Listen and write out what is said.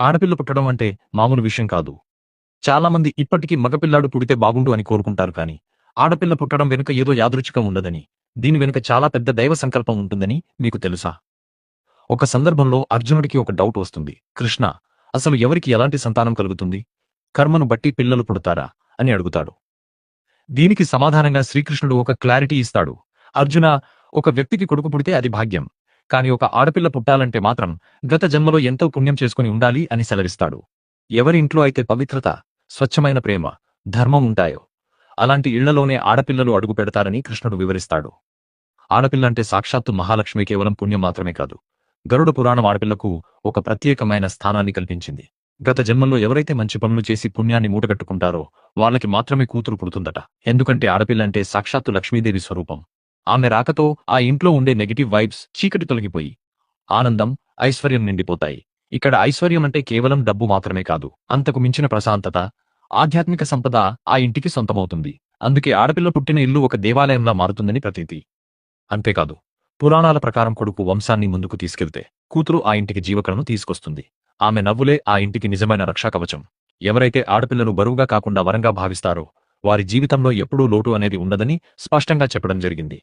ఆడపిల్ల పుట్టడం అంటే మామూలు విషయం కాదు. చాలామంది ఇప్పటికీ మగపిల్లాడు పుడితే బాగుండు అని కోరుకుంటారు కానీ, ఆడపిల్ల పుట్టడం వెనుక ఏదో యాదృచ్ఛికం ఉండదని, దీని వెనుక చాలా పెద్ద దైవ సంకల్పం ఉంటుందని మీకు తెలుసా? ఒక సందర్భంలో అర్జునుడికి ఒక డౌట్ వస్తుంది. కృష్ణ, అసలు ఎవరికి ఎలాంటి సంతానం కలుగుతుంది? కర్మను బట్టి పిల్లలు పుడతారా అని అడుగుతాడు. దీనికి సమాధానంగా శ్రీకృష్ణుడు ఒక క్లారిటీ ఇస్తాడు. అర్జున, ఒక వ్యక్తికి కొడుకు పుడితే అది భాగ్యం. కాని ఒక ఆడపిల్ల పుట్టాలంటే మాత్రం గత జన్మలో ఎంతో పుణ్యం చేసుకుని ఉండాలి అని సెలవిస్తాడు. ఎవరి ఇంట్లో అయితే పవిత్రత, స్వచ్ఛమైన ప్రేమ, ధర్మం ఉంటాయో అలాంటి ఇళ్లలోనే ఆడపిల్లలు అడుగు పెడతారని కృష్ణుడు వివరిస్తాడు. ఆడపిల్ల అంటే సాక్షాత్తు మహాలక్ష్మి కేవలం పుణ్యం మాత్రమే కాదు. గరుడ పురాణం ఆడపిల్లకు ఒక ప్రత్యేకమైన స్థానాన్ని కల్పించింది. గత జన్మల్లో ఎవరైతే మంచి పనులు చేసి పుణ్యాన్ని మూటగట్టుకుంటారో వాళ్ళకి మాత్రమే కూతురు పుడుతుందట. ఎందుకంటే ఆడపిల్ల అంటే సాక్షాత్తు లక్ష్మీదేవి స్వరూపం. ఆమె రాకతో ఆ ఇంట్లో ఉండే నెగటివ్ వైబ్స్ చీకటి తొలగిపోయి ఆనందం, ఐశ్వర్యం నిండిపోతాయి. ఇక్కడ ఐశ్వర్యం అంటే కేవలం డబ్బు మాత్రమే కాదు, అంతకు మించిన ప్రశాంతత, ఆధ్యాత్మిక సంపద ఆ ఇంటికి సొంతమవుతుంది. అందుకే ఆడపిల్ల పుట్టిన ఇల్లు ఒక దేవాలయంలా మారుతుందని ప్రతీతి. అంతేకాదు, పురాణాల ప్రకారం కొడుకు వంశాన్ని ముందుకు తీసుకెళ్తే కూతురు ఆ ఇంటికి జీవకళను తీసుకొస్తుంది. ఆమె నవ్వులే ఆ ఇంటికి నిజమైన రక్షాకవచం. ఎవరైతే ఆడపిల్లను బరువుగా కాకుండా వరంగా భావిస్తారో వారి జీవితంలో ఎప్పుడూ లోటు అనేది ఉండదని స్పష్టంగా చెప్పడం జరిగింది.